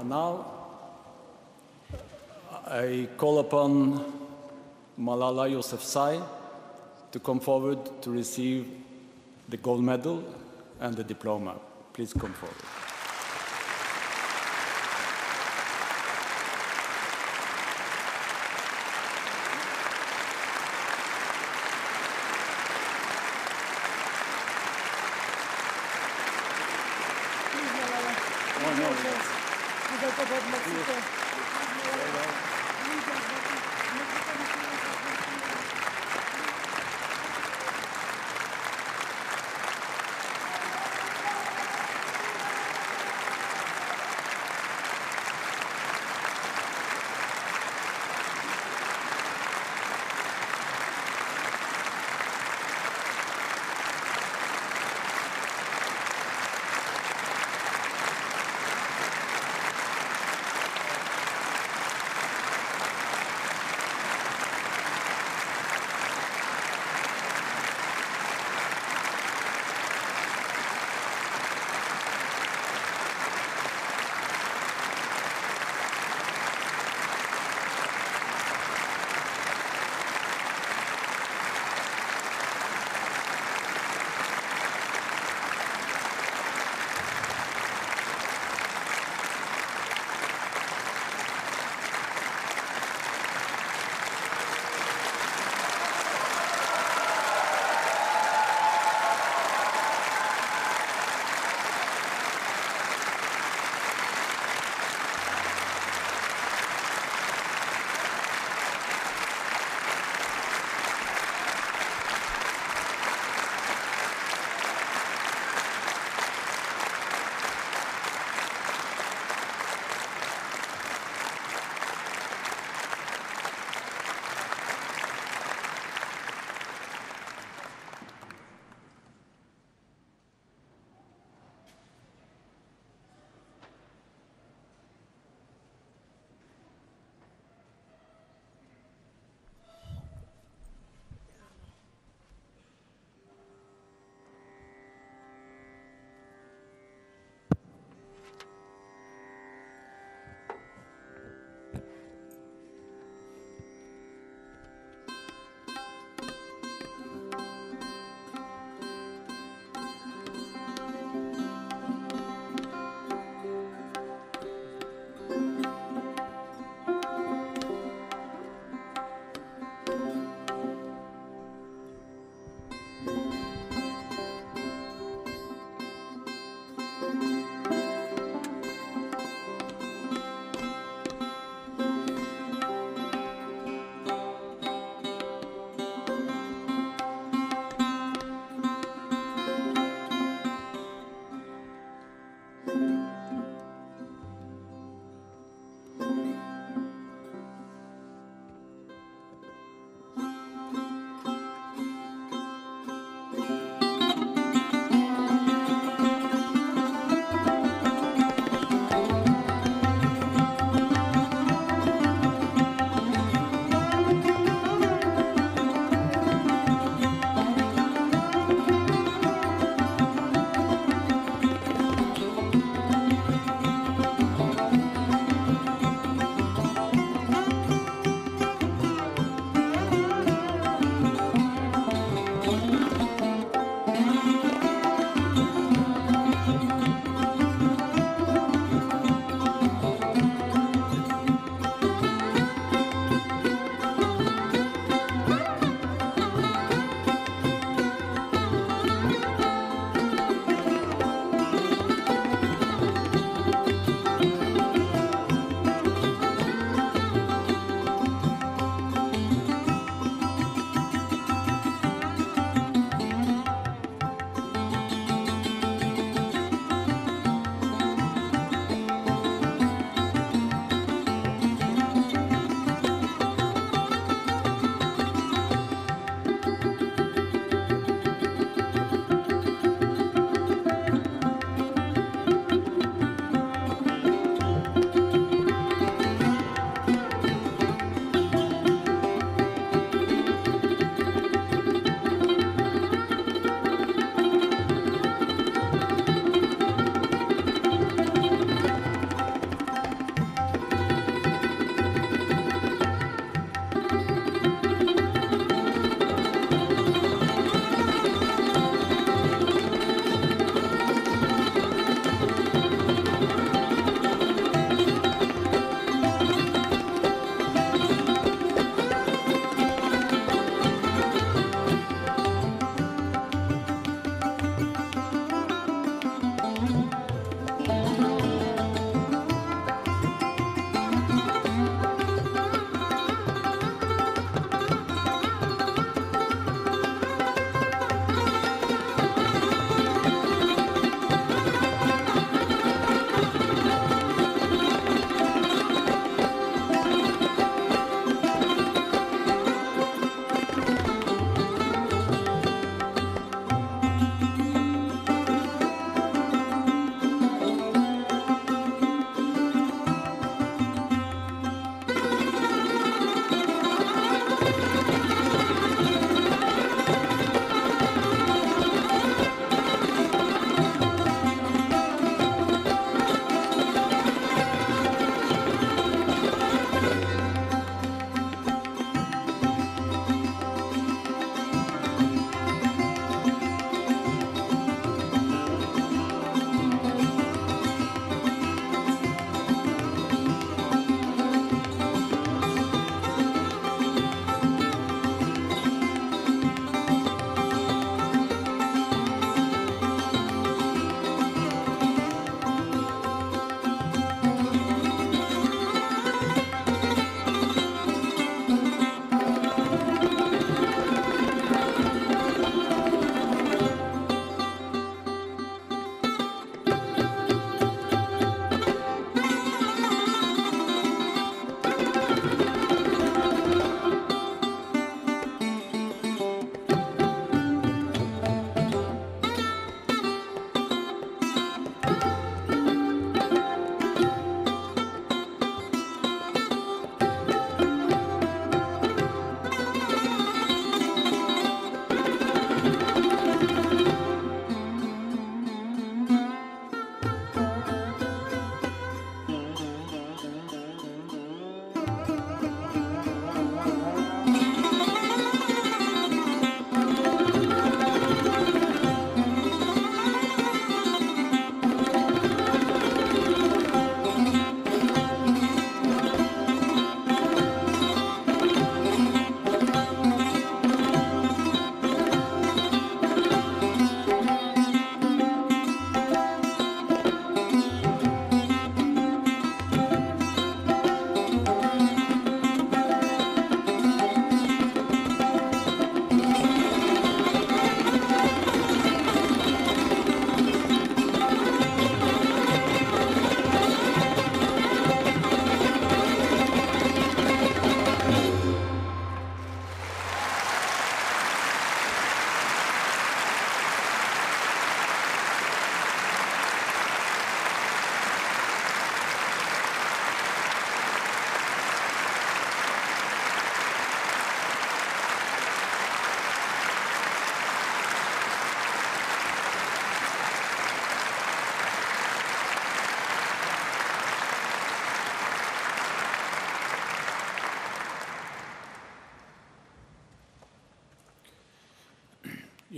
And now I call upon Malala Yousafzai to come forward to receive the gold medal and the diploma. Please come forward.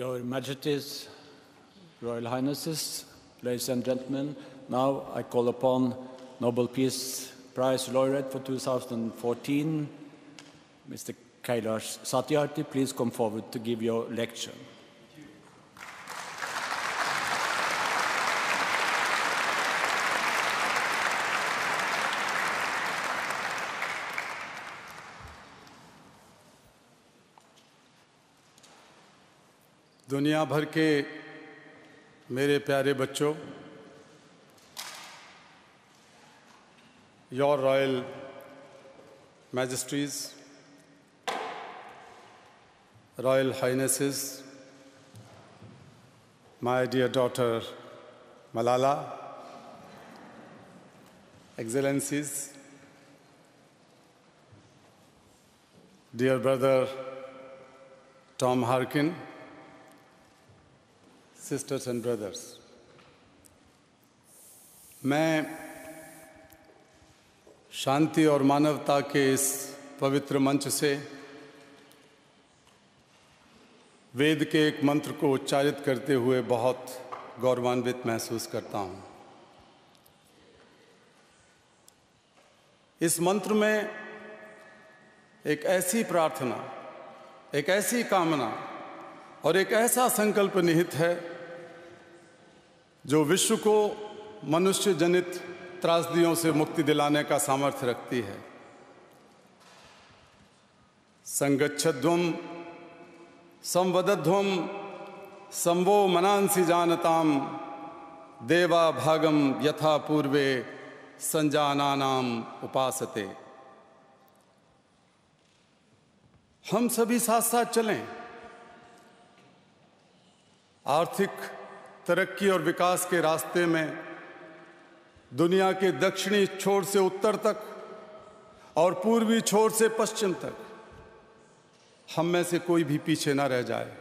Your Majesties, Royal Highnesses, ladies and gentlemen, now I call upon Nobel Peace Prize laureate for 2014, Mr. Kailash Satyarthi. Please come forward to give your lecture. दुनिया भर के मेरे प्यारे बच्चों, Your Royal Majesties, Royal Highnesses, my dear daughter Malala, Excellencies, dear brother Tom Harkin, sisters and brothers, मैं शांति और मानवता के इस पवित्र मंच से वेद के एक मंत्र को उच्चारित करते हुए बहुत गौरवान्वित महसूस करता हूँ। इस मंत्र में एक ऐसी प्रार्थना, एक ऐसी कामना और एक ऐसा संकल्प निहित है जो विश्व को मनुष्य जनित त्रासदियों से मुक्ति दिलाने का सामर्थ्य रखती है। संगच्छध्वम संवदध्वम संवो मनांसि जानताम देवा भागम यथा पूर्वे संजानानाम उपासते। हम सभी साथ साथ चलें, आर्थिक तरक्की और विकास के रास्ते में दुनिया के दक्षिणी छोर से उत्तर तक और पूर्वी छोर से पश्चिम तक हम में से कोई भी पीछे ना रह जाए,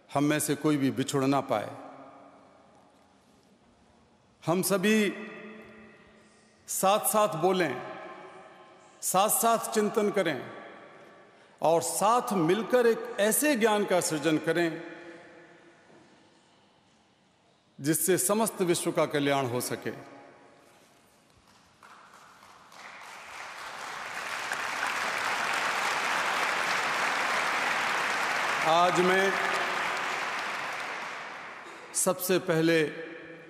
हम में से कोई भी बिछुड़ ना पाए। हम सभी साथ साथ बोलें, साथ साथ चिंतन करें और साथ मिलकर एक ऐसे ज्ञान का सृजन करें जिससे समस्त विश्व का कल्याण हो सके। आज मैं सबसे पहले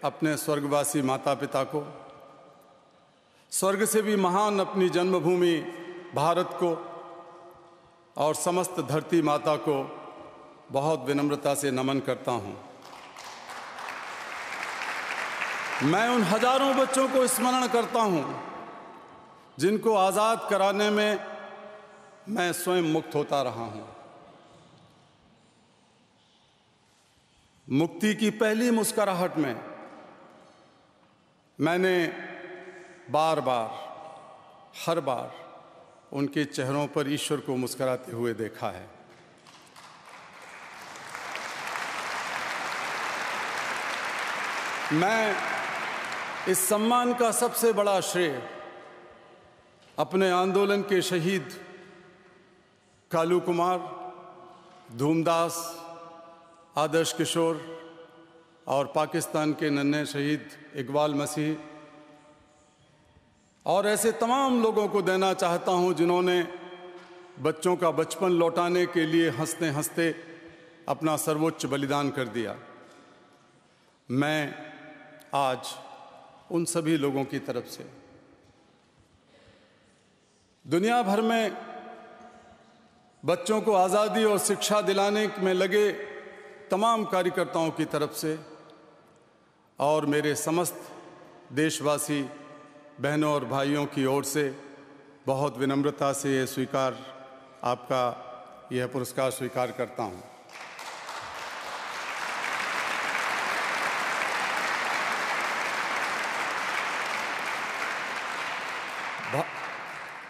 अपने स्वर्गवासी माता पिता को, स्वर्ग से भी महान अपनी जन्मभूमि भारत को और समस्त धरती माता को बहुत विनम्रता से नमन करता हूं। मैं उन हजारों बच्चों को स्मरण करता हूं जिनको आज़ाद कराने में मैं स्वयं मुक्त होता रहा हूं। मुक्ति की पहली मुस्कुराहट में मैंने बार बार, हर बार उनके चेहरों पर ईश्वर को मुस्कुराते हुए देखा है। मैं इस सम्मान का सबसे बड़ा श्रेय अपने आंदोलन के शहीद कालू कुमार, धूमदास, आदर्श किशोर और पाकिस्तान के नन्हे शहीद इकबाल मसीह और ऐसे तमाम लोगों को देना चाहता हूं जिन्होंने बच्चों का बचपन लौटाने के लिए हंसते हंसते अपना सर्वोच्च बलिदान कर दिया। मैं आज उन सभी लोगों की तरफ से दुनिया भर में बच्चों को आज़ादी और शिक्षा दिलाने में लगे तमाम कार्यकर्ताओं की तरफ से और मेरे समस्त देशवासी बहनों और भाइयों की ओर से बहुत विनम्रता से यह पुरस्कार स्वीकार करता हूं।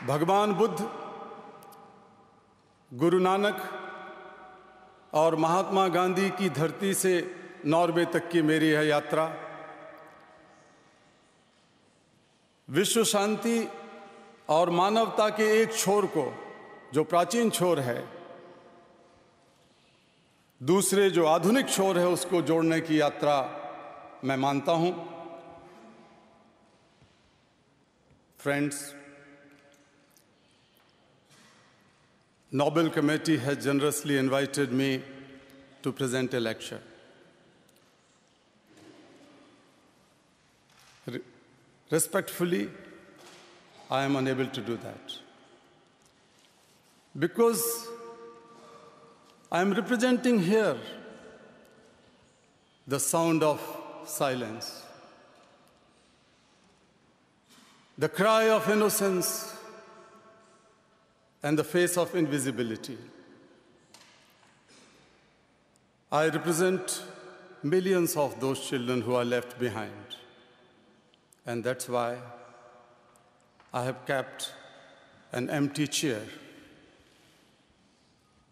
भगवान बुद्ध, गुरु नानक और महात्मा गांधी की धरती से नॉर्वे तक की मेरी यह यात्रा विश्व शांति और मानवता के एक छोर को, जो प्राचीन छोर है, दूसरे जो आधुनिक छोर है उसको जोड़ने की यात्रा मैं मानता हूं। Friends, Nobel Committee has generously invited me to present a lecture. Respectfully, I am unable to do that because I am representing here the sound of silence, the cry of innocence, and the face of invisibility. I represent millions of those children who are left behind. And that's why I have kept an empty chair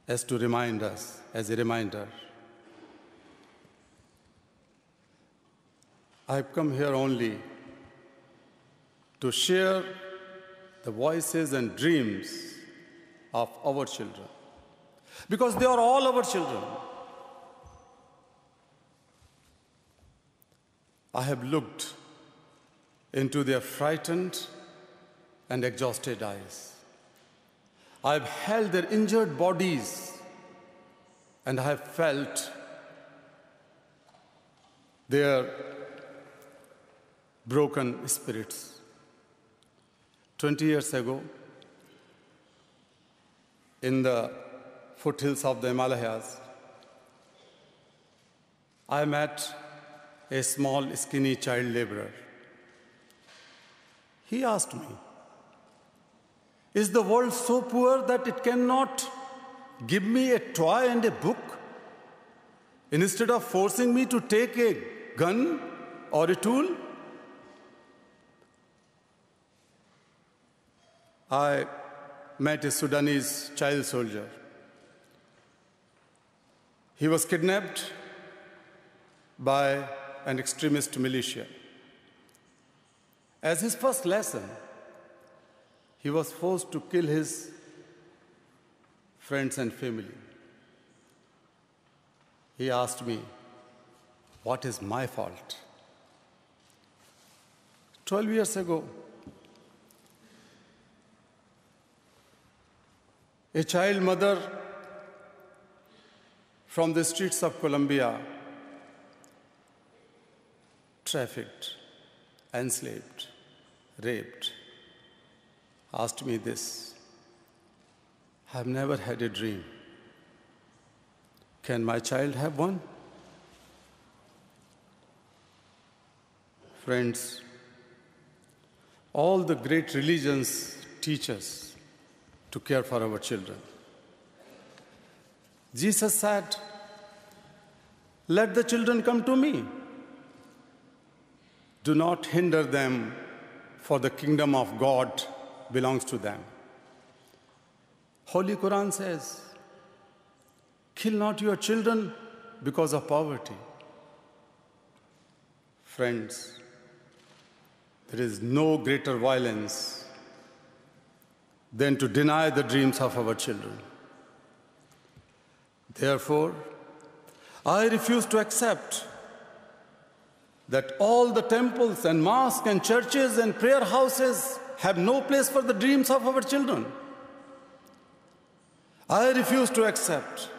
as a reminder. I've come here only to share the voices and dreams of our children, because they are all our children. I have looked into their frightened and exhausted eyes. I have held their injured bodies, and I have felt their broken spirits. 20 years ago, in the foothills of the Himalayas, I met a small, skinny child laborer. He asked me, "Is the world so poor that it cannot give me a toy and a book instead of forcing me to take a gun or a tool?" I met a Sudanese child soldier. He was kidnapped by an extremist militia. As his first lesson, he was forced to kill his friends and family. He asked me, "What is my fault?" 12 years ago, a child mother from the streets of Colombia, trafficked, enslaved, raped, asked me this, "I've never had a dream. Can my child have one?" Friends, all the great religions teach us to care for our children. Jesus said, "Let the children come to me. Do not hinder them, for the kingdom of God belongs to them." Holy Quran says, "Kill not your children because of poverty." Friends, there is no greater violence than to deny the dreams of our children. Therefore, I refuse to accept that all the temples and mosques and churches and prayer houses have no place for the dreams of our children. I refuse to accept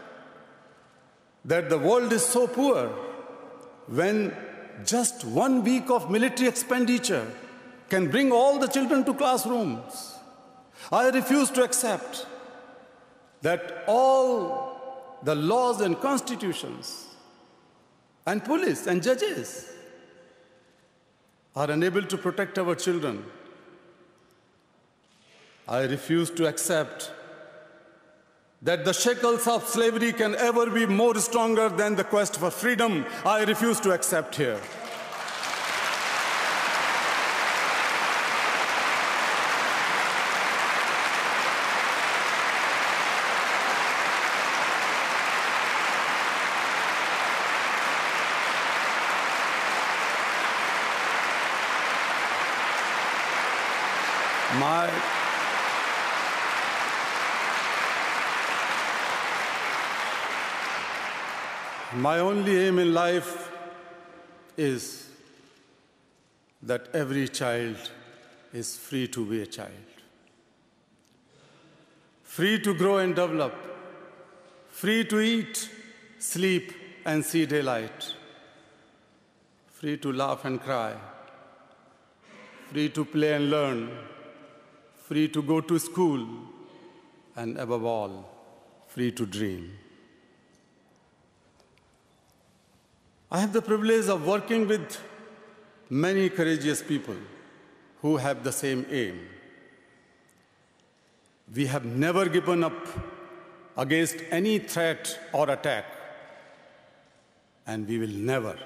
that the world is so poor when just 1 week of military expenditure can bring all the children to classrooms. I refuse to accept that all the laws and constitutions and police and judges are unable to protect our children. I refuse to accept that the shackles of slavery can ever be more stronger than the quest for freedom. I refuse to accept here. My only aim in life is that every child is free to be a child, free to grow and develop, free to eat, sleep, and see daylight, free to laugh and cry, free to play and learn, free to go to school, and above all, free to dream. I have the privilege of working with many courageous people who have the same aim. We have never given up against any threat or attack, and we will never.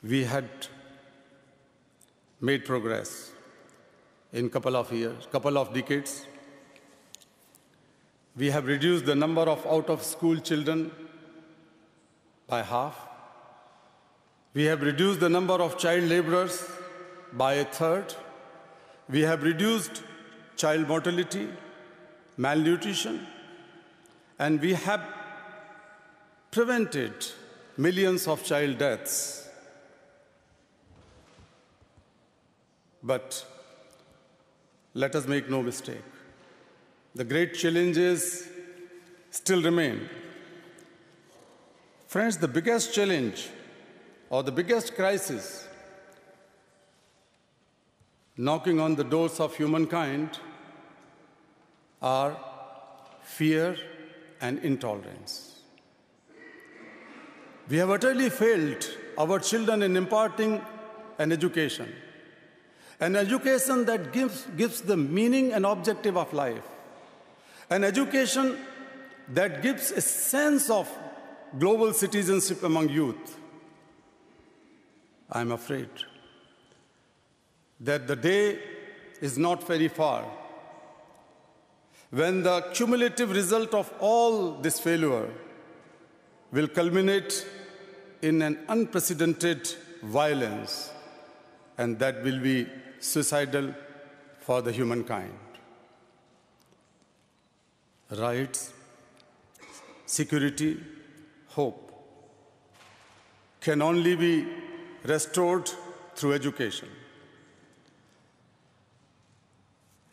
We had made progress in couple of decades. We have reduced the number of out-of-school children by half. We have reduced the number of child laborers by a third. We have reduced child mortality, malnutrition, and we have prevented millions of child deaths. But let us make no mistake. The great challenges still remain. Friends, the biggest challenge or the biggest crisis knocking on the doors of humankind are fear and intolerance. We have utterly failed our children in imparting an education that gives the meaning and objective of life, an education that gives a sense of global citizenship among youth. I'm afraid that the day is not very far when the cumulative result of all this failure will culminate in an unprecedented violence, and that will be suicidal for the humankind. Rights, security, hope can only be restored through education.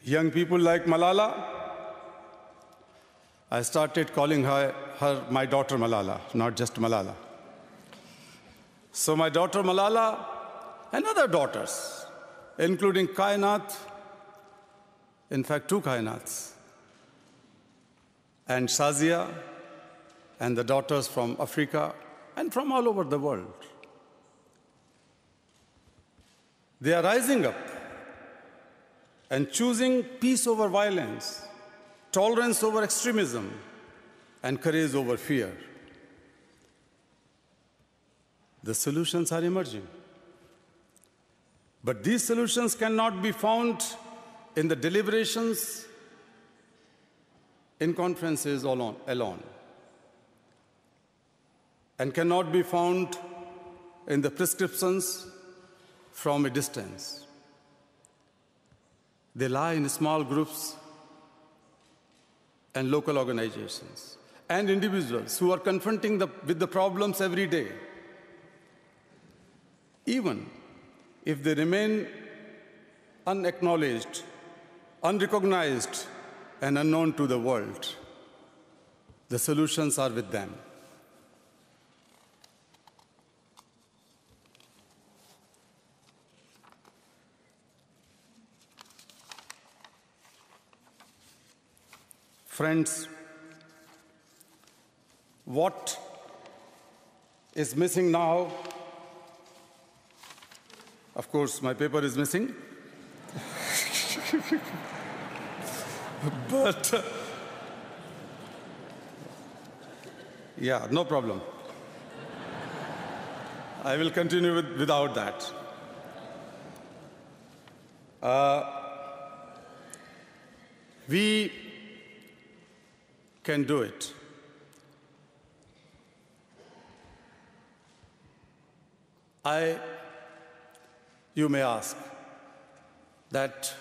Young people like Malala, I started calling her my daughter Malala, not just Malala. So my daughter Malala and other daughters, including Kainat, in fact 2 Kainats, and Shazia, and the daughters from Africa and from all over the world. They are rising up and choosing peace over violence, tolerance over extremism, and courage over fear. The solutions are emerging. But these solutions cannot be found in the deliberations, in conferences alone, and cannot be found in the prescriptions from a distance. They lie in small groups and local organizations and individuals who are confronting with the problems every day. Even if they remain unacknowledged, unrecognized, and unknown to the world, the solutions are with them. Friends, what is missing now? Of course, my paper is missing. But, yeah, no problem. I will continue without that. We can do it. You may ask that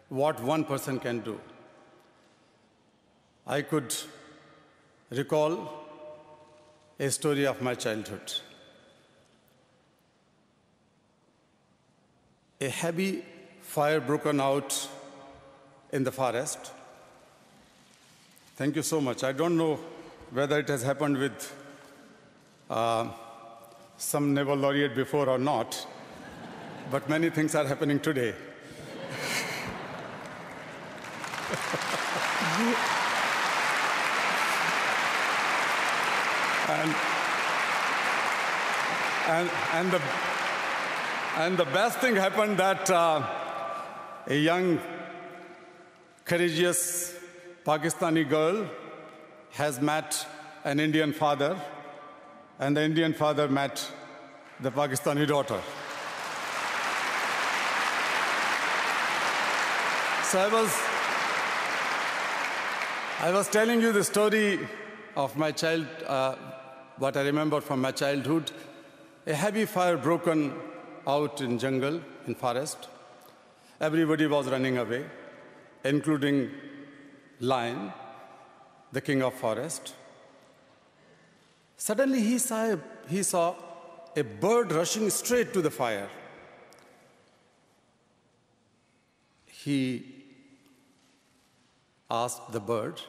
what one person can do. I could recall a story of my childhood. A heavy fire broken out in the forest. Thank you so much. I don't know whether it has happened with some Nobel laureate before or not, but many things are happening today. And the best thing happened that a young, courageous Pakistani girl has met an Indian father, and the Indian father met the Pakistani daughter. So I was telling you the story of my child, what I remember from my childhood. A heavy fire broken out in jungle, in forest. Everybody was running away, including lion, the king of forest. Suddenly he saw a bird rushing straight to the fire. He asked the bird,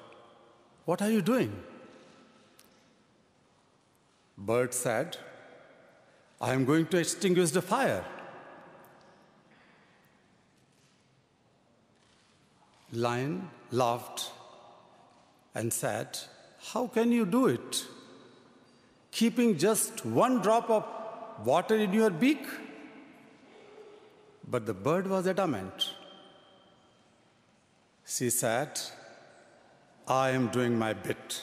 "What are you doing?" Bird said, "I am going to extinguish the fire." Lion laughed and said, "How can you do it? Keeping just one drop of water in your beak?" But the bird was adamant. She said, "I am doing my bit."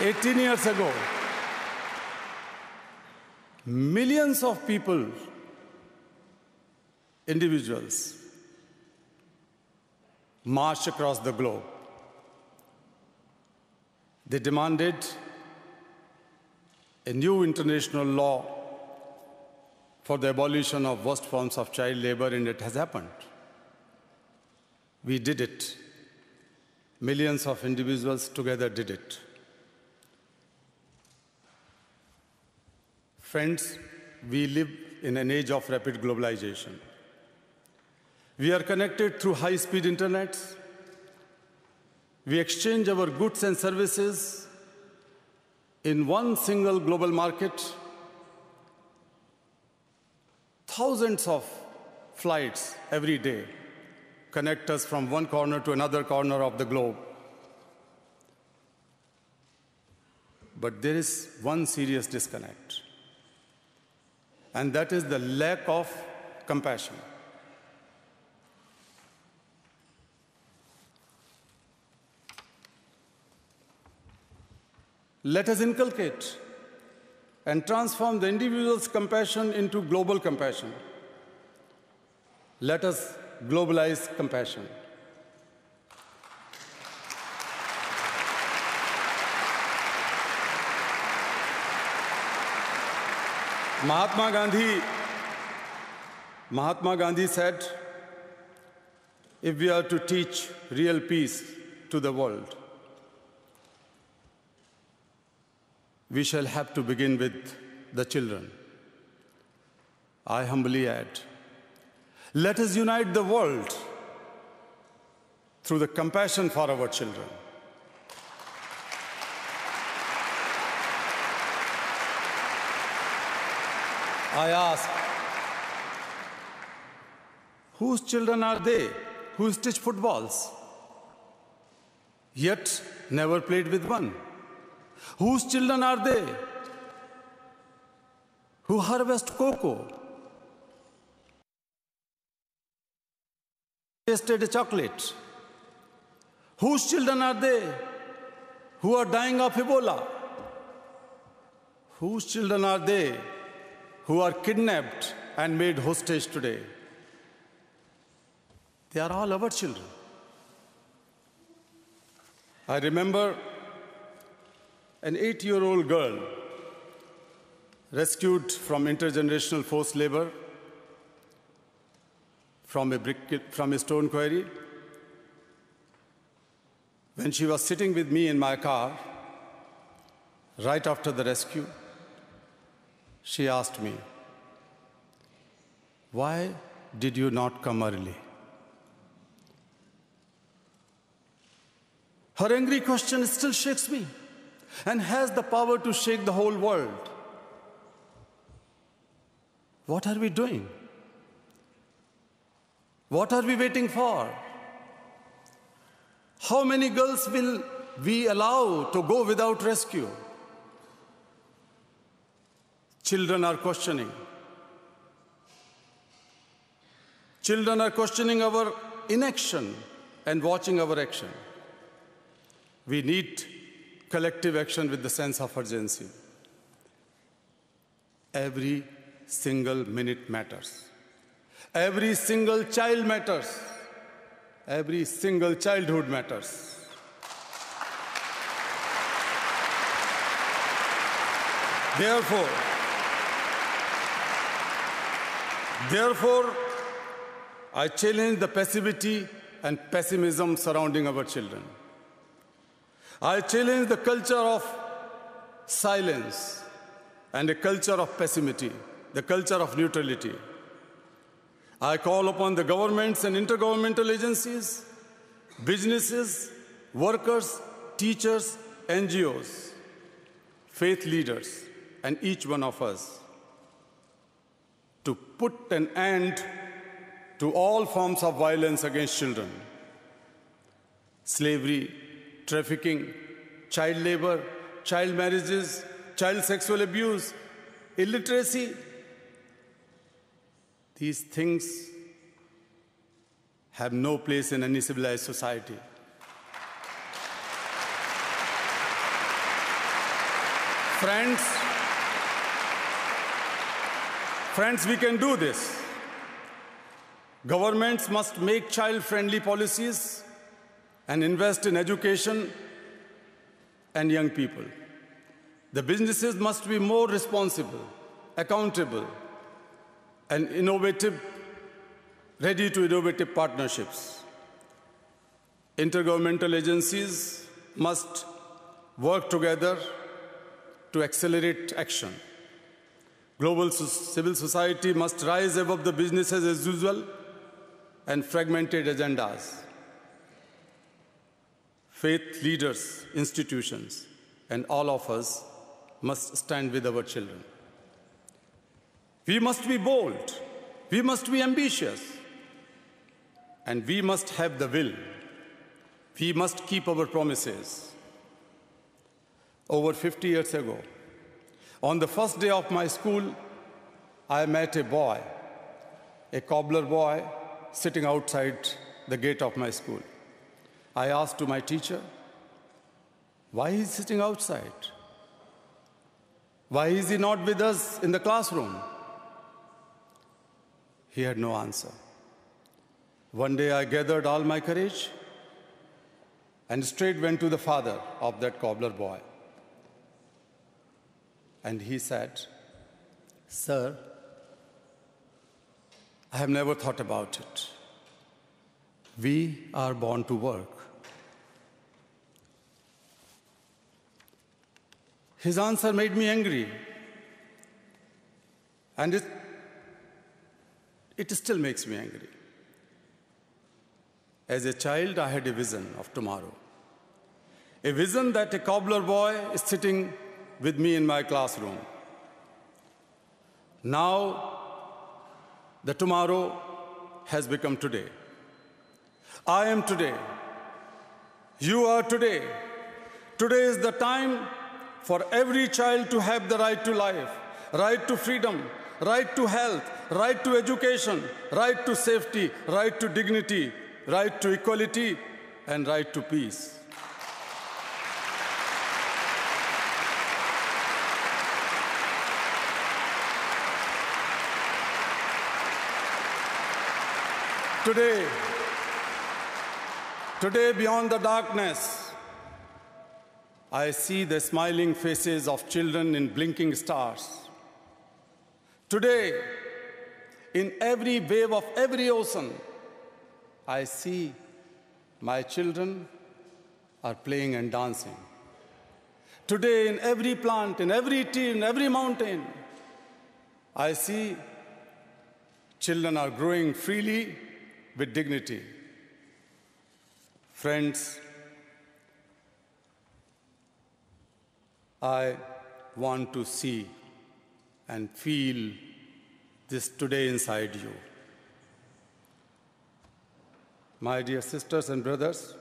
"18 years ago, millions of people, individuals, marched across the globe. They demanded a new international law for the abolition of worst forms of child labor, and it has happened. We did it. Millions of individuals together did it. Friends, we live in an age of rapid globalization. We are connected through high-speed internet. We exchange our goods and services in one single global market. Thousands of flights every day connect us from one corner to another corner of the globe. But there is one serious disconnect, and that is the lack of compassion. Let us inculcate and transform the individual's compassion into global compassion. Let us globalize compassion. Mahatma Gandhi said, if we are to teach real peace to the world, we shall have to begin with the children. I humbly add, let us unite the world through the compassion for our children. I ask, whose children are they who stitch footballs, yet never played with one? Whose children are they who harvest cocoa, tasted a chocolate? Whose children are they who are dying of Ebola? Whose children are they who are kidnapped and made hostage today? They are all our children. I remember an 8-year-old girl rescued from intergenerational forced labor, from a stone quarry. When she was sitting with me in my car, right after the rescue, she asked me, "Why did you not come early?" Her angry question still shakes me and has the power to shake the whole world. What are we doing? What are we waiting for? How many girls will we allow to go without rescue? Children are questioning. Children are questioning our inaction and watching our action. We need collective action with the sense of urgency. Every single minute matters. Every single child matters. Every single childhood matters. Therefore, I challenge the passivity and pessimism surrounding our children. I challenge the culture of silence and a culture of pessimism, the culture of neutrality. I call upon the governments and intergovernmental agencies, businesses, workers, teachers, NGOs, faith leaders, and each one of us to put an end to all forms of violence against children. Slavery, trafficking, child labor, child marriages, child sexual abuse, illiteracy. These things have no place in any civilized society. Friends, we can do this. Governments must make child-friendly policies and invest in education and young people. The businesses must be more responsible, accountable, and innovative, ready to innovative partnerships. Intergovernmental agencies must work together to accelerate action. Global civil society must rise above the business as usual and fragmented agendas. Faith leaders, institutions, and all of us must stand with our children. We must be bold, we must be ambitious, and we must have the will. We must keep our promises. Over 50 years ago, on the first day of my school, I met a boy, a cobbler boy, sitting outside the gate of my school. I asked to my teacher, why is he sitting outside? Why is he not with us in the classroom? He had no answer. One day I gathered all my courage and straight went to the father of that cobbler boy. And he said, "Sir, I have never thought about it. We are born to work." His answer made me angry. And it still makes me angry. As a child, I had a vision of tomorrow. A vision that a cobbler boy is sitting with me in my classroom. Now, the tomorrow has become today. I am today. You are today. Today is the time for every child to have the right to life, right to freedom, right to health, right to education, right to safety, right to dignity, right to equality, and right to peace. Today, beyond the darkness, I see the smiling faces of children in blinking stars. Today, in every wave of every ocean, I see my children are playing and dancing. Today, in every plant, in every tree, in every mountain, I see children are growing freely with dignity. Friends, I want to see and feel this today inside you. My dear sisters and brothers,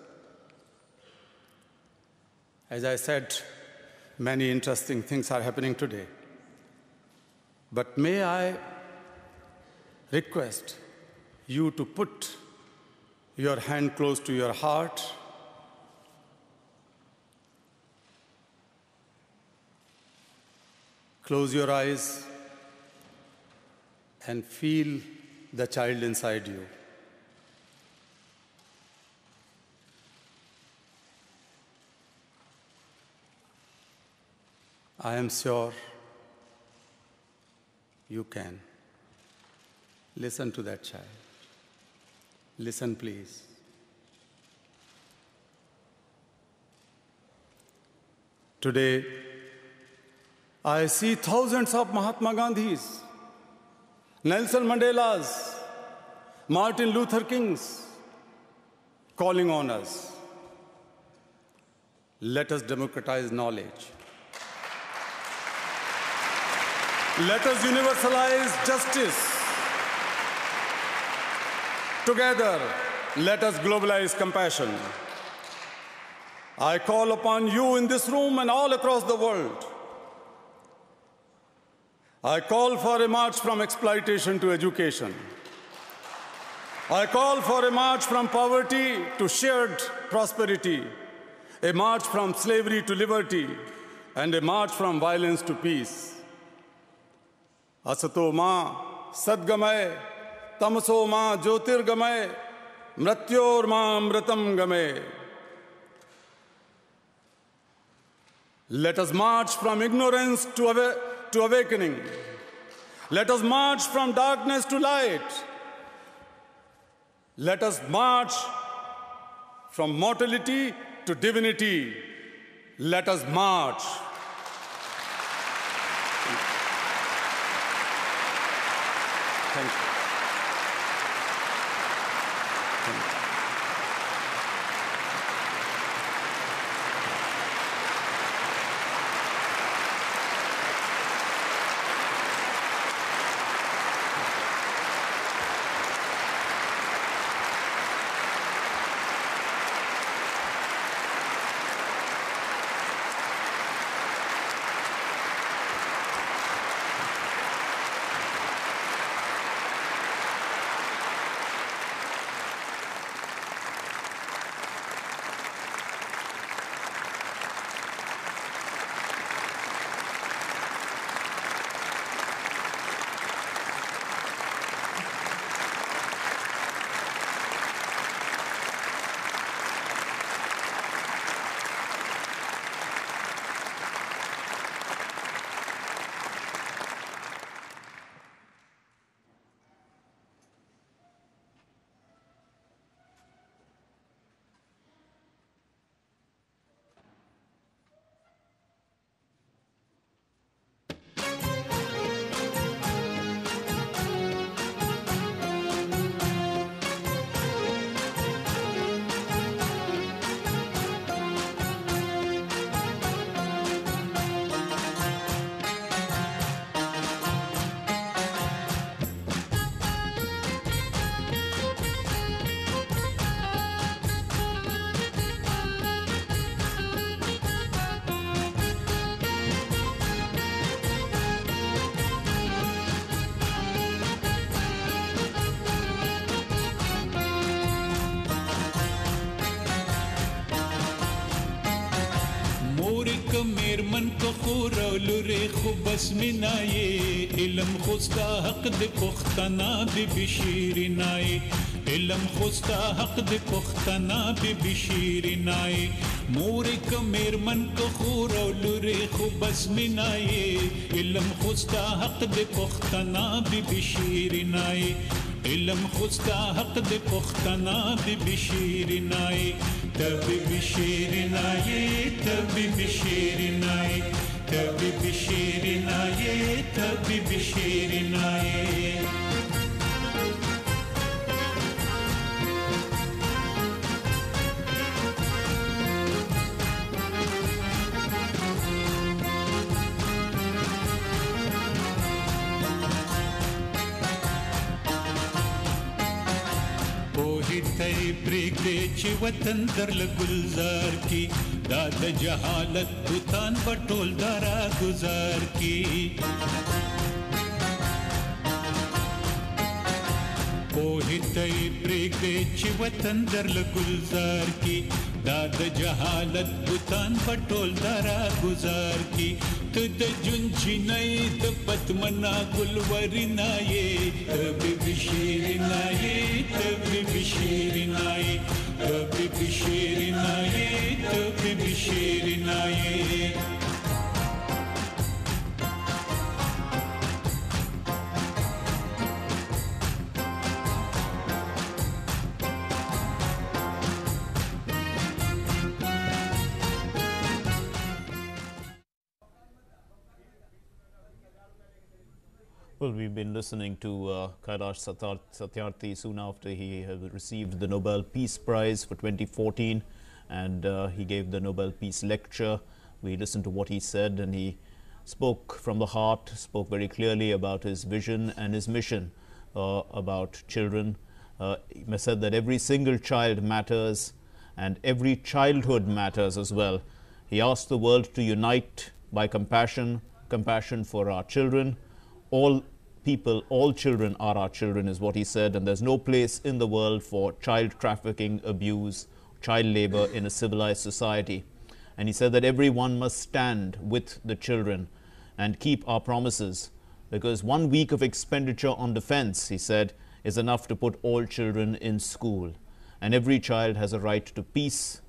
as I said, many interesting things are happening today. But may I request you to put your hand close to your heart close your eyes and feel the child inside you. I am sure you can. Listen to that child. Listen, please. Today, I see thousands of Mahatma Gandhis, Nelson Mandelas, Martin Luther Kings calling on us. Let us democratize knowledge. Let us universalize justice. Together, let us globalize compassion. I call upon you in this room and all across the world. I call for a march from exploitation to education. I call for a march from poverty to shared prosperity, a march from slavery to liberty, and a march from violence to peace. Asato ma sadgamay, tamso ma jyotirgamay, mrityor ma amritam gamay. Let us march from ignorance to awakening. Let us march from darkness to light. Let us march from mortality to divinity. Let us march. Thank you. Thank you. मेरमन को खुरौलु रे खुबस मिनाये इलम खुस्ता हक दे पुख्तना बिबिशीरिनाये इलम खुस्ता हक दे पुख्तना बिबिशीरिनाये मोरे कमेर मन को खूरो लुरे खुबस मिनाये इलम खुस्ता हक दे पुख्तना भी बिशीरिनाए इलम खुस्ता हक दे पुख्तना भी बिशीरिनाए तभी बिशीरिनाए तभी बिशीरिनाए तभी बिशीरिनाए तभी बिशीरिनाए तय प्रेगदे ची वतन दर गुलजार की दाद जहालत बुतान बटोल दारा गुजार की तय प्रेगदे ची वतन दर गुलजार की दाद जहालत बुतान बटोल दारा गुजार की तुद जुंची नई त पद्मना गुलवरिनाये तभी बिशीरिनाये तभी बिशीरिनाये तभी बिशीरिनाये तभी बिशीरिनाये Well, we've been listening to Kailash Satyarthi soon after he had received the Nobel Peace Prize for 2014, and he gave the Nobel Peace Lecture. We listened to what he said, and he spoke from the heart, spoke very clearly about his vision and his mission about children. He said that every single child matters and every childhood matters as well. He asked the world to unite by compassion, compassion for our children. All people, all children are our children is what he said, and there's no place in the world for child trafficking, abuse, child labor in a civilized society. And he said that everyone must stand with the children and keep our promises, because 1 week of expenditure on defense, he said, is enough to put all children in school. And every child has a right to peace,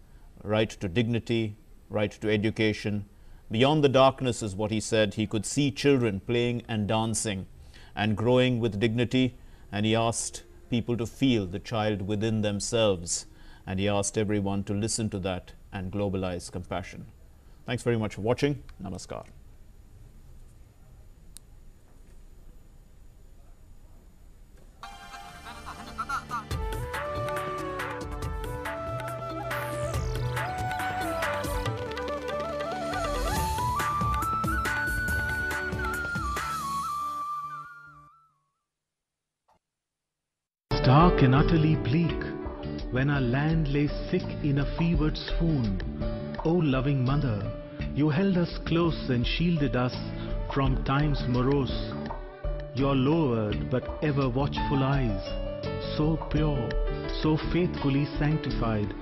right to dignity, right to education. Beyond the darkness is what he said. He could see children playing and dancing and growing with dignity, and he asked people to feel the child within themselves, and he asked everyone to listen to that and globalize compassion. Thanks very much for watching. Namaskar. Dark and utterly bleak, when our land lay sick in a fevered swoon, O loving mother, you held us close and shielded us from time's morose. Your lowered but ever watchful eyes, so pure, so faithfully sanctified,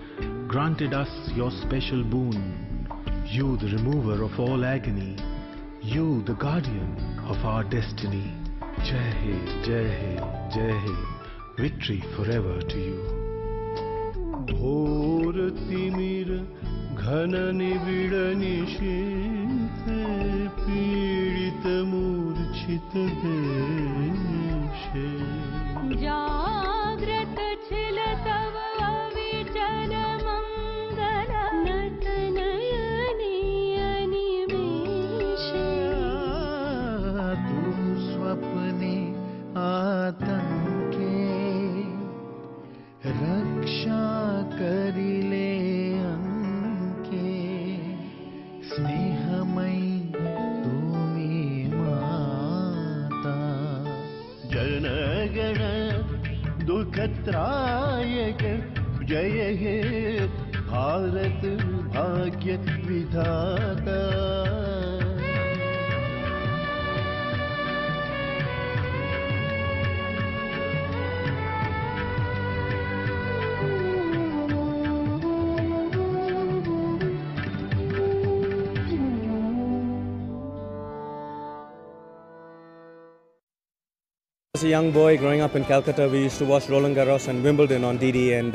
granted us your special boon. You, the remover of all agony, you, the guardian of our destiny. Jai Hai, Jai Hai, Jai Hai. Victory forever to you. घोर तिमिर घन निबिड़ निशीथे पीड़ित मूर्छित देशे जाग्रत छिल तव अविचल मंगल नत नयनी अनिमेषे तुम स्वप्ने आतंके रक्षा करिले अंके स्नेहमयी तुमी माता जनगण दुखत्रायक जय हे भारत भाग्य विधाता As a young boy growing up in Calcutta, we used to watch Roland Garros and Wimbledon on DD, and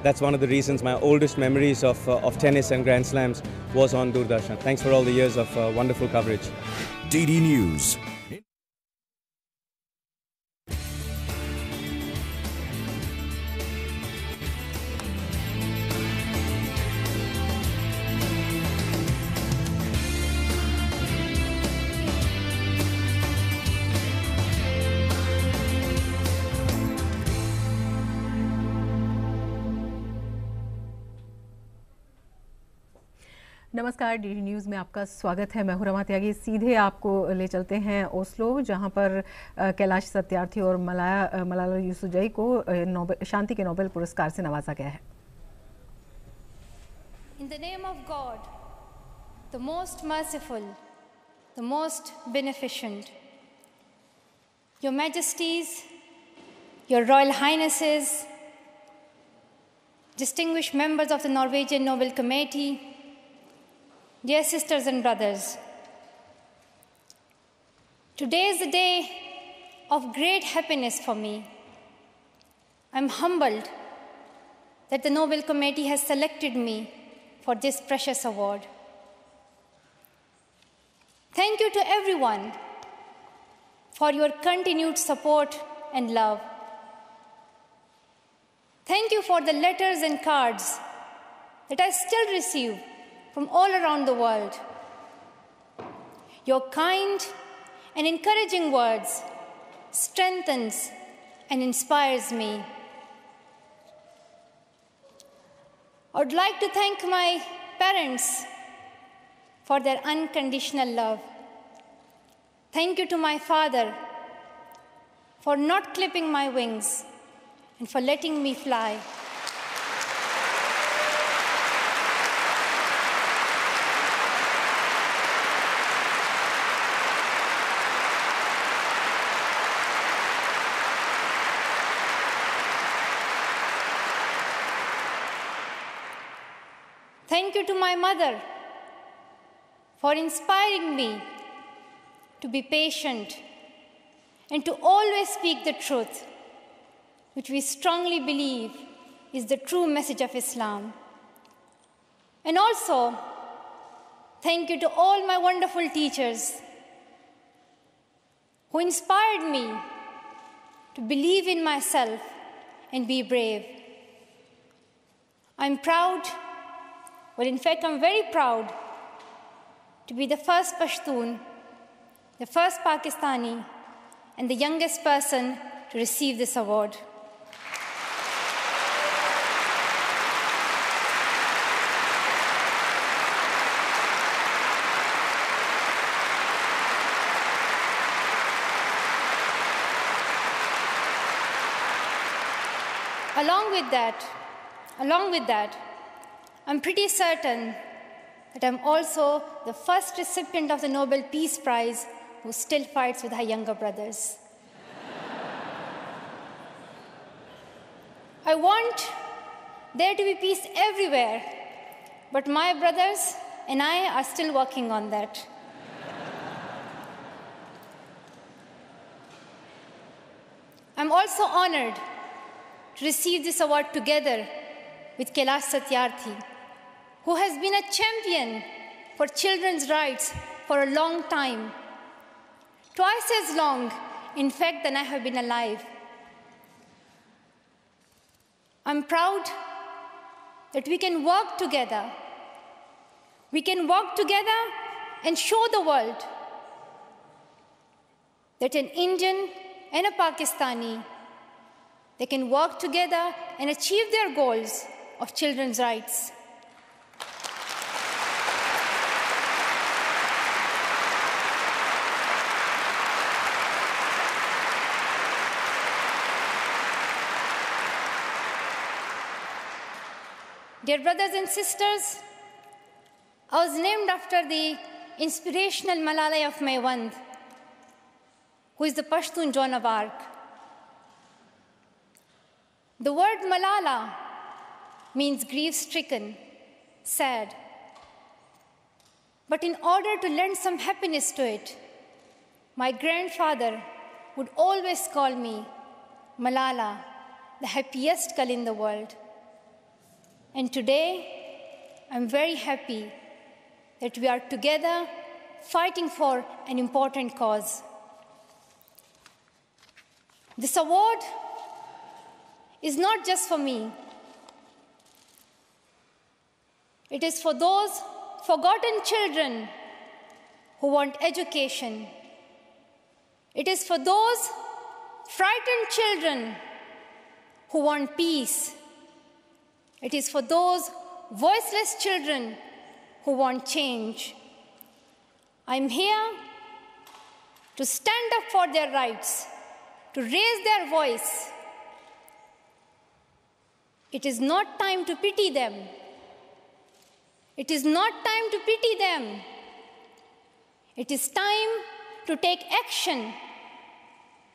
that's one of the reasons my oldest memories of tennis and Grand Slams was on Doordarshan. Thanks for all the years of wonderful coverage. DD News. नमस्कार, DD news में आपका स्वागत है। मैं हूं रमा त्यागी। सीधे आपको ले चलते हैं ओस्लो, जहां पर कैलाश सत्यार्थी और मलाला यूसुफजई को शांति के नोबेल पुरस्कार से नवाजा गया है। In the name of God, the most merciful, the most beneficent, Your Majesties, Your Royal Highnesses, distinguished members of the Norwegian Nobel Committee, dear sisters and brothers, today is a day of great happiness for me. I'm humbled that the Nobel Committee has selected me for this precious award. Thank you to everyone for your continued support and love. Thank you for the letters and cards that I still receive from all around the world. Your kind and encouraging words strengthens and inspires me. I would like to thank my parents for their unconditional love. Thank you to my father for not clipping my wings and for letting me fly. Thank you to my mother for inspiring me to be patient and to always speak the truth, which we strongly believe is the true message of Islam. And also, thank you to all my wonderful teachers who inspired me to believe in myself and be brave. I'm proud. Well, in fact, I'm very proud to be the first Pashtun, the first Pakistani, and the youngest person to receive this award. Along with that, I'm pretty certain that I'm also the first recipient of the Nobel Peace Prize who still fights with her younger brothers. I want there to be peace everywhere, but my brothers and I are still working on that. I'm also honored to receive this award together with Kailash Satyarthi, who has been a champion for children's rights for a long time, twice as long, in fact, than I have been alive. I'm proud that we can work together. We can work together and show the world that an Indian and a Pakistani, they can work together and achieve their goals of children's rights. Dear brothers and sisters, I was named after the inspirational Malala of Maiwand, who is the Pashtun Joan of Arc. The word Malala means grief-stricken, sad. But in order to lend some happiness to it, my grandfather would always call me Malala, the happiest girl in the world. And today, I'm very happy that we are together fighting for an important cause. This award is not just for me. It is for those forgotten children who want education. It is for those frightened children who want peace. It is for those voiceless children who want change. I'm here to stand up for their rights, to raise their voice. It is not time to pity them. It is not time to pity them. It is time to take action.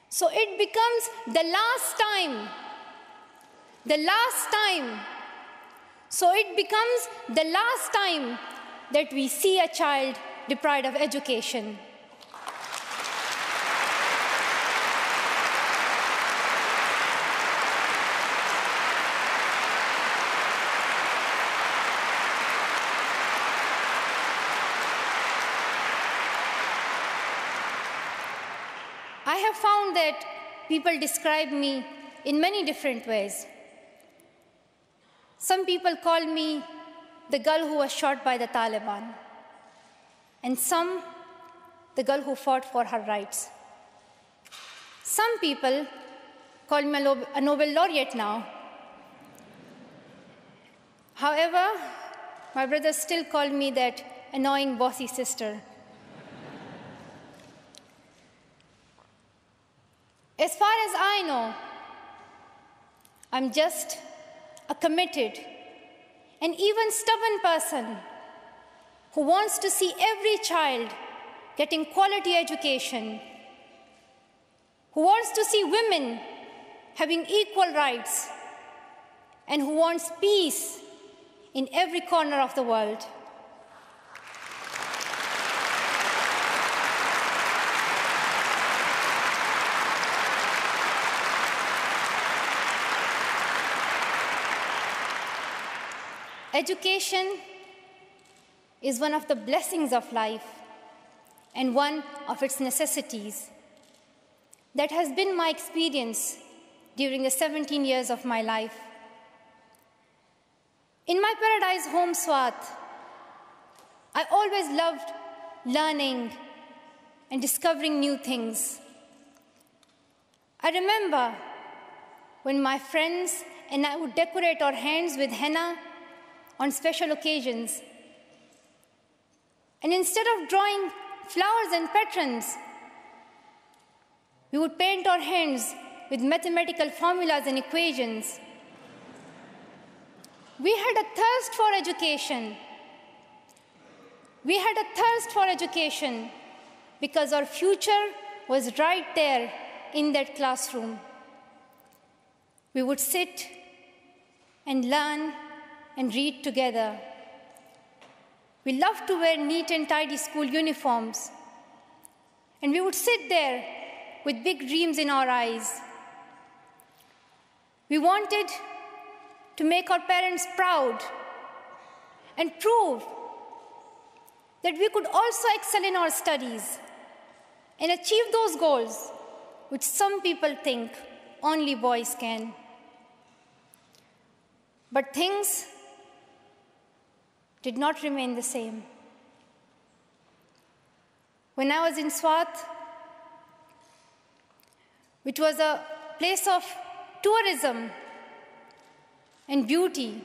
So it becomes the last time. The last time. So it becomes the last time that we see a child deprived of education. I have found that people describe me in many different ways. Some people call me the girl who was shot by the Taliban, and some, the girl who fought for her rights. Some people call me a Nobel laureate now. However, my brothers still call me that annoying bossy sister. As far as I know, I'm just a committed and even stubborn person who wants to see every child getting quality education, who wants to see women having equal rights, and who wants peace in every corner of the world. Education is one of the blessings of life and one of its necessities. That has been my experience during the 17 years of my life. In my paradise home, Swat, I always loved learning and discovering new things. I remember when my friends and I would decorate our hands with henna on special occasions. And instead of drawing flowers and patrons, we would paint our hands with mathematical formulas and equations. We had a thirst for education. We had a thirst for education because our future was right there in that classroom. We would sit and learn and read together. We loved to wear neat and tidy school uniforms. And we would sit there with big dreams in our eyes. We wanted to make our parents proud and prove that we could also excel in our studies and achieve those goals which some people think only boys can. But things did not remain the same. When I was in Swat, which was a place of tourism and beauty,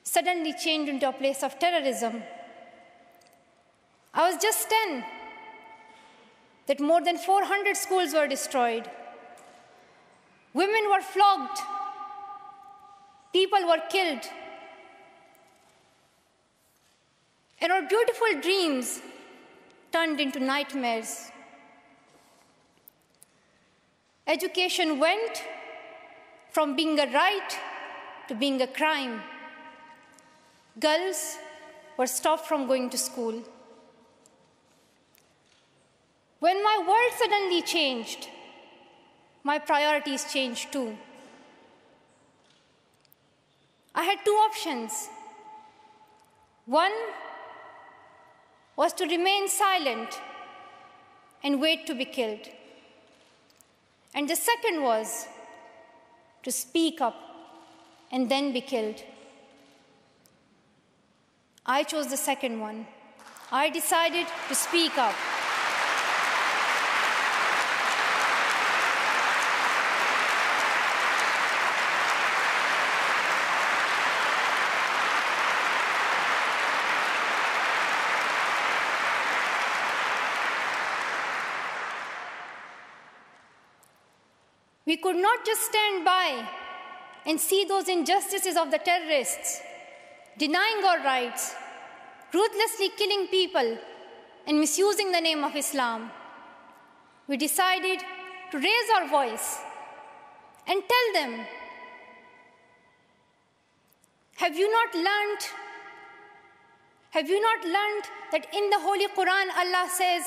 suddenly changed into a place of terrorism. I was just 10 that more than 400 schools were destroyed. Women were flogged. People were killed. And our beautiful dreams turned into nightmares. Education went from being a right to being a crime. Girls were stopped from going to school. When my world suddenly changed, my priorities changed too. I had two options. One was to remain silent and wait to be killed. And the second was to speak up and then be killed. I chose the second one. I decided to speak up. We could not just stand by and see those injustices of the terrorists, denying our rights, ruthlessly killing people, and misusing the name of Islam. We decided to raise our voice and tell them, have you not learned that in the Holy Quran Allah says,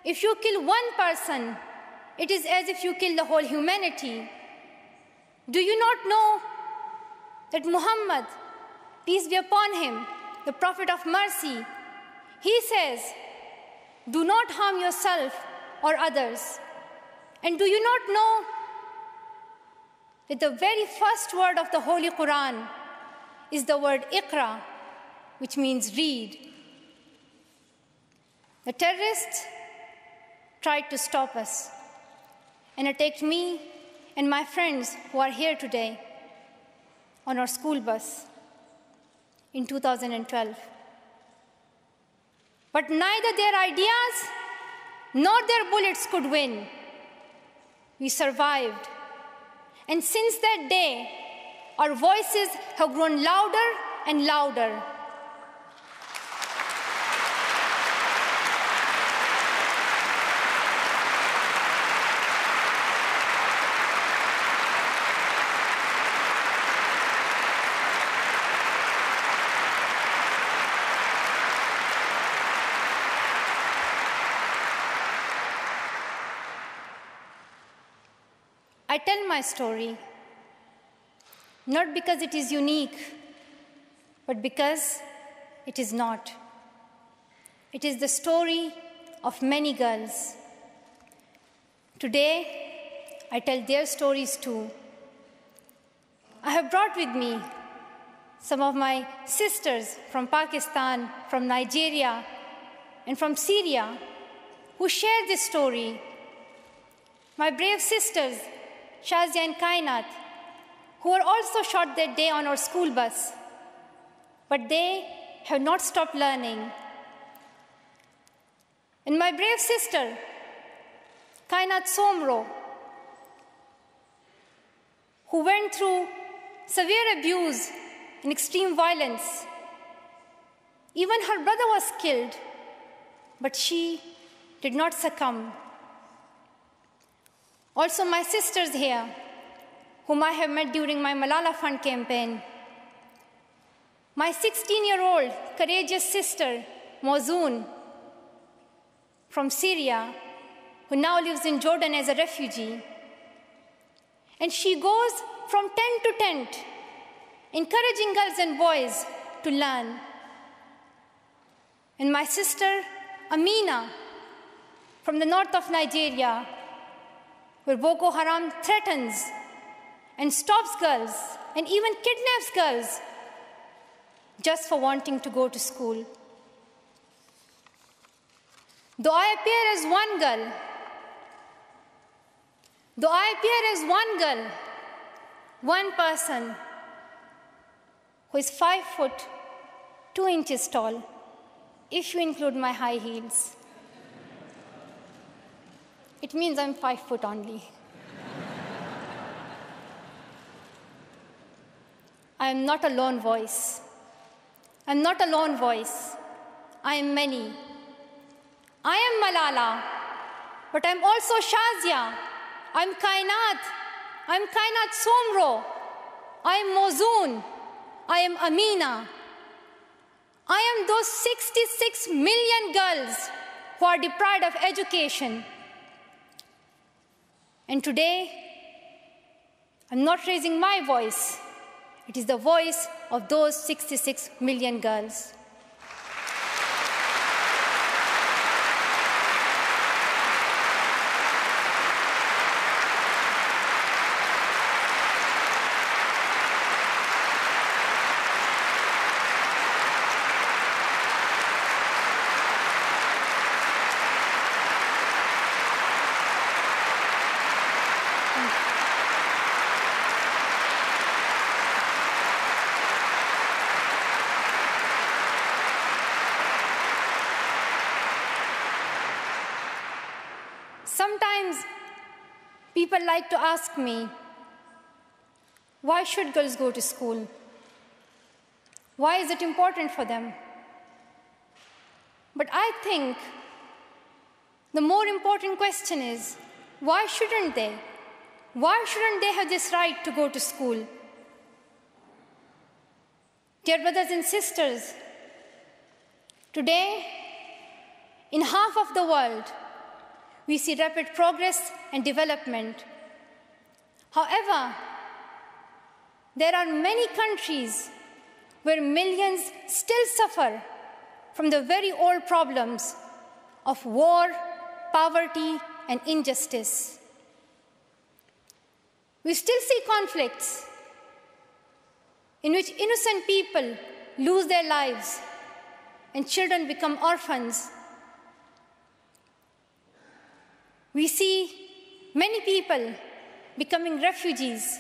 if you kill one person, it is as if you kill the whole humanity? Do you not know that Muhammad, peace be upon him, the Prophet of mercy, he says, do not harm yourself or others. And do you not know that the very first word of the Holy Quran is the word Iqra, which means read? The terrorists tried to stop us and attacked me and my friends who are here today on our school bus in 2012. But neither their ideas nor their bullets could win. We survived. And since that day, our voices have grown louder and louder. I tell my story not because it is unique, but because it is not. It is the story of many girls. Today, I tell their stories too. I have brought with me some of my sisters from Pakistan, from Nigeria, and from Syria who share this story. My brave sisters, Shazia and Kainat, who were also shot that day on our school bus. But they have not stopped learning. And my brave sister, Kainat Somro, who went through severe abuse and extreme violence. Even her brother was killed, but she did not succumb. Also, my sisters here, whom I have met during my Malala Fund campaign. My 16-year-old courageous sister, Mozoon, from Syria, who now lives in Jordan as a refugee. And she goes from tent to tent, encouraging girls and boys to learn. And my sister, Amina, from the north of Nigeria, where Boko Haram threatens and stops girls and even kidnaps girls just for wanting to go to school. Though I appear as one person who is 5 foot 2 inches tall, if you include my high heels, it means I'm 5 foot only. I am not a lone voice. I'm not a lone voice. I am many. I am Malala, but I'm also Shazia. I'm Kainat. I'm Kainat Somro. I am Mozoon. I am Amina. I am those 66 million girls who are deprived of education. And today, I'm not raising my voice. It is the voice of those 66 million girls. Sometimes people like to ask me, why should girls go to school? Why is it important for them? But I think the more important question is, why shouldn't they? Why shouldn't they have this right to go to school? Dear brothers and sisters, today, in half of the world, we see rapid progress and development. However, there are many countries where millions still suffer from the very old problems of war, poverty, and injustice. We still see conflicts in which innocent people lose their lives and children become orphans. We see many people becoming refugees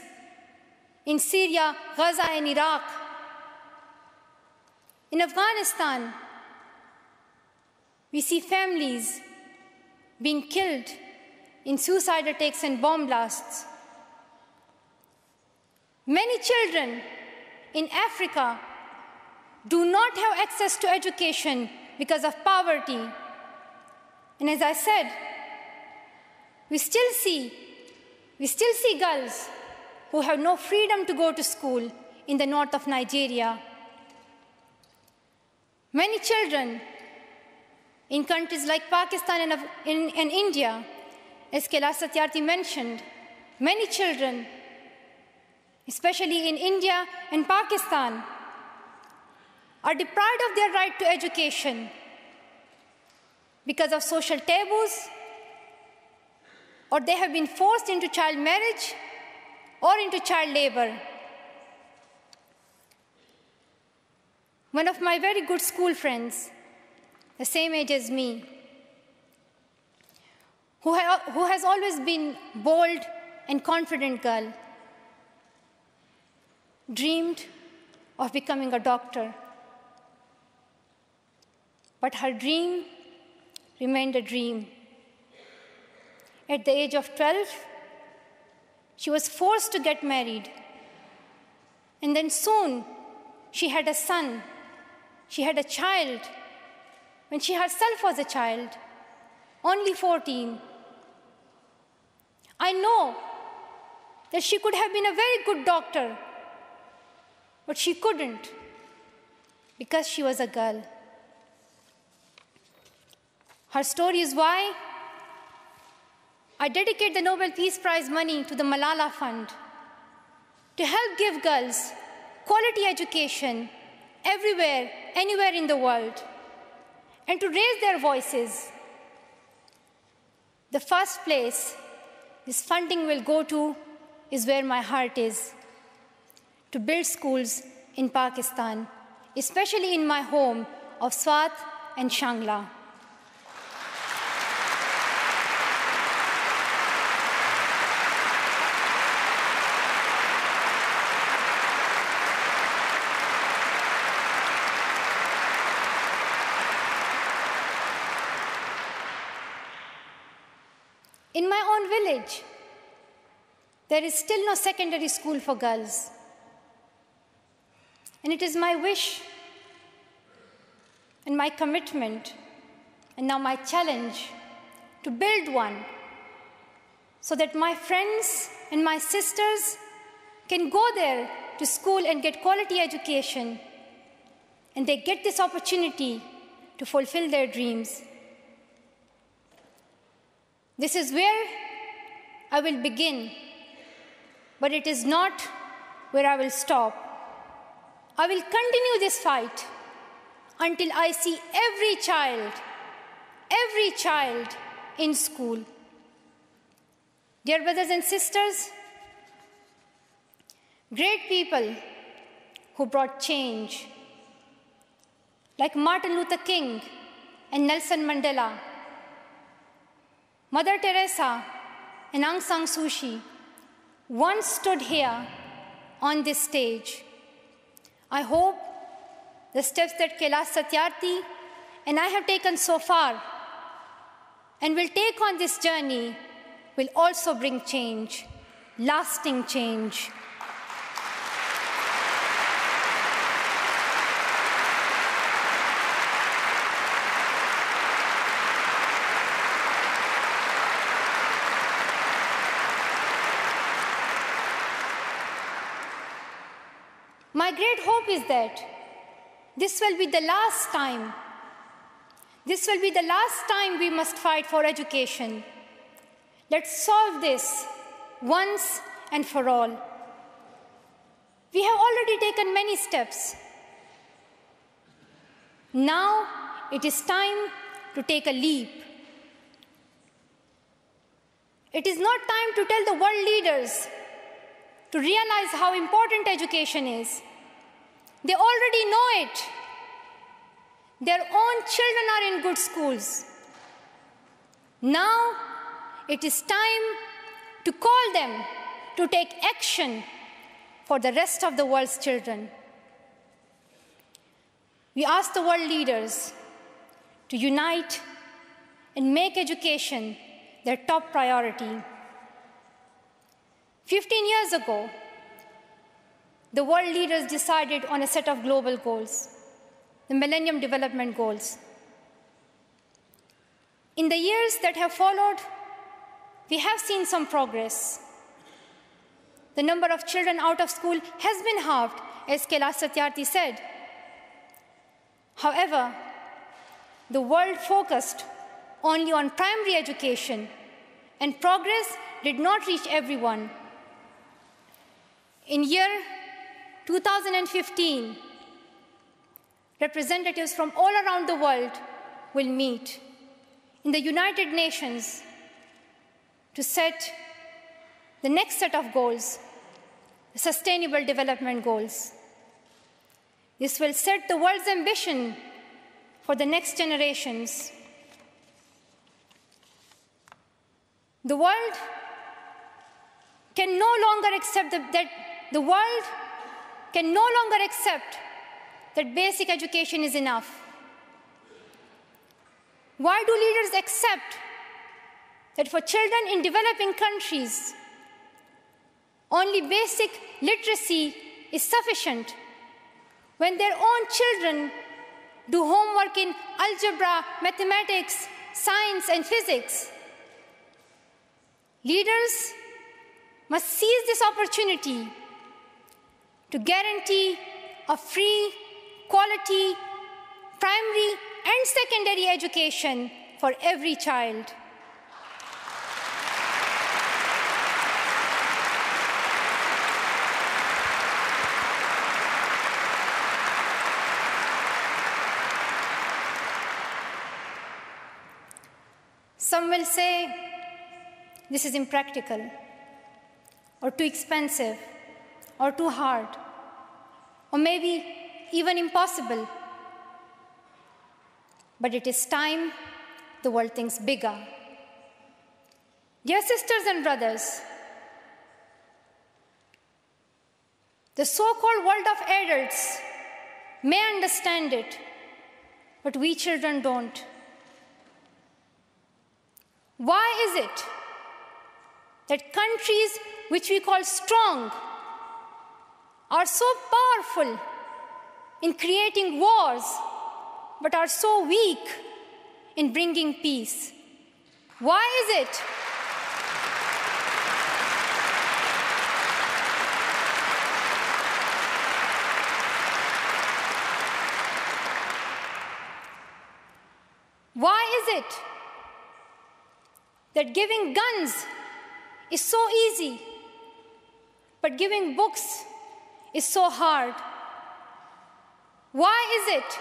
in Syria, Gaza, and Iraq. In Afghanistan, we see families being killed in suicide attacks and bomb blasts. Many children in Africa do not have access to education because of poverty. And as I said, we still see girls who have no freedom to go to school in the north of Nigeria. Many children in countries like Pakistan and India, as Kailash Satyarthi mentioned, many children, especially in India and Pakistan, are deprived of their right to education because of social taboos, or they have been forced into child marriage or into child labor. One of my very good school friends, the same age as me, who has always been bold and confident girl, dreamed of becoming a doctor. But her dream remained a dream. At the age of 12, she was forced to get married. And then soon, she had a son. She had a child when she herself was a child, only 14. I know that she could have been a very good doctor, but she couldn't because she was a girl. Her story is why I dedicate the Nobel Peace Prize money to the Malala Fund to help give girls quality education everywhere, anywhere in the world, and to raise their voices. The first place this funding will go to is where my heart is, to build schools in Pakistan, especially in my home of Swat and Shangla. In my own village, there is still no secondary school for girls. And it is my wish and my commitment, and now my challenge, to build one so that my friends and my sisters can go there to school and get quality education, and they get this opportunity to fulfill their dreams. This is where I will begin, but it is not where I will stop. I will continue this fight until I see every child in school. Dear brothers and sisters, great people who brought change, like Martin Luther King and Nelson Mandela, Mother Teresa and Aung San Suu Kyi, once stood here on this stage. I hope the steps that Kailash Satyarthi and I have taken so far and will take on this journey will also bring change, lasting change. My great hope is that this will be the last time. This will be the last time we must fight for education. Let's solve this once and for all. We have already taken many steps. Now it is time to take a leap. It is not time to tell the world leaders to realize how important education is. They already know it. Their own children are in good schools. Now it is time to call them to take action for the rest of the world's children. We ask the world leaders to unite and make education their top priority. 15 years ago, the world leaders decided on a set of global goals, the Millennium Development Goals. In the years that have followed, we have seen some progress. The number of children out of school has been halved, as Kailash Satyarthi said. However, the world focused only on primary education, and progress did not reach everyone. In year 2015, representatives from all around the world will meet in the United Nations to set the next set of goals, the Sustainable Development Goals. This will set the world's ambition for the next generations. The world can no longer accept that basic education is enough. Why do leaders accept that for children in developing countries, only basic literacy is sufficient when their own children do homework in algebra, mathematics, science, and physics? Leaders must seize this opportunity to guarantee a free, quality, primary and secondary education for every child. Some will say this is impractical, or too expensive, or too hard, or maybe even impossible. But it is time the world thinks bigger. Dear sisters and brothers, the so-called world of adults may understand it, but we children don't. Why is it that countries which we call strong are so powerful in creating wars, but are so weak in bringing peace? Why is it? Why is it that giving guns is so easy, but giving books is so hard. Why is it?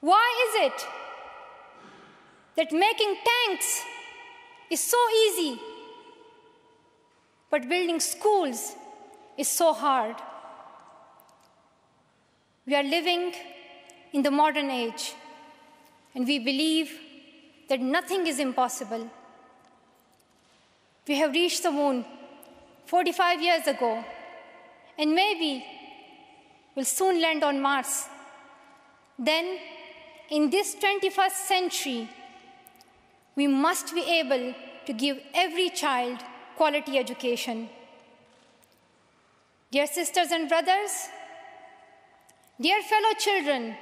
Why is it that making tanks is so easy, but building schools is so hard? We are living in the modern age, and we believe that nothing is impossible. We have reached the moon 45 years ago, and maybe we'll soon land on Mars. Then, in this 21st century, we must be able to give every child quality education. Dear sisters and brothers, dear fellow children,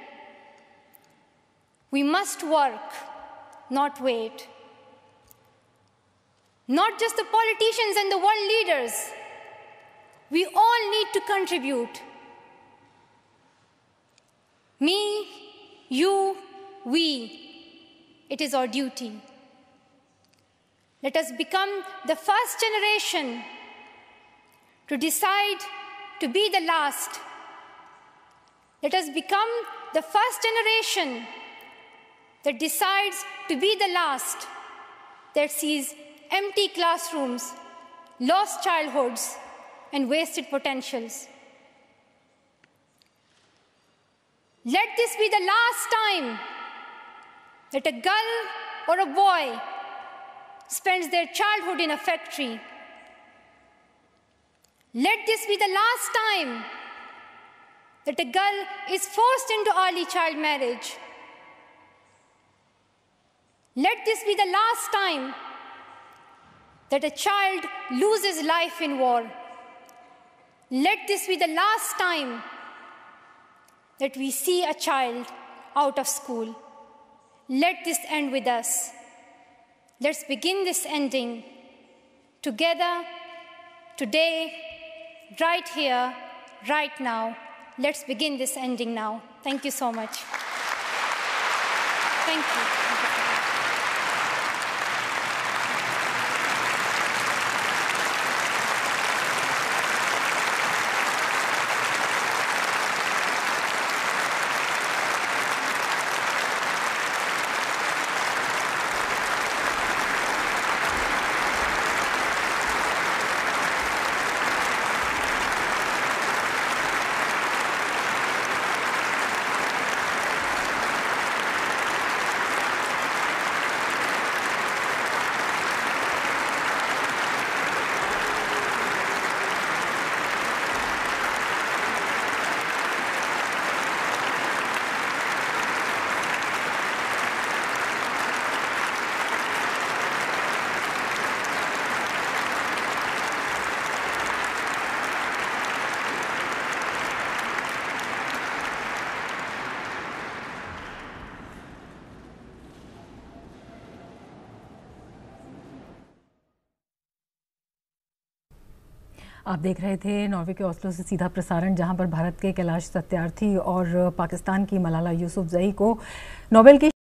we must work, not wait. Not just the politicians and the world leaders. We all need to contribute. Me, you, we. It is our duty. Let us become the first generation to decide to be the last. Let us become the first generation that decides to be the last, that sees empty classrooms, lost childhoods, and wasted potentials. Let this be the last time that a girl or a boy spends their childhood in a factory. Let this be the last time that a girl is forced into early child marriage. Let this be the last time that a child loses life in war. Let this be the last time that we see a child out of school. Let this end with us. Let's begin this ending together, today, right here, right now. Let's begin this ending now. Thank you so much. Thank you. आप देख रहे थे Norway के Oslo से सीधा प्रसारण, जहां पर भारत के कैलाश सत्यार्थी और पाकिस्तान की मलाला यूसुफजई को नोबेल की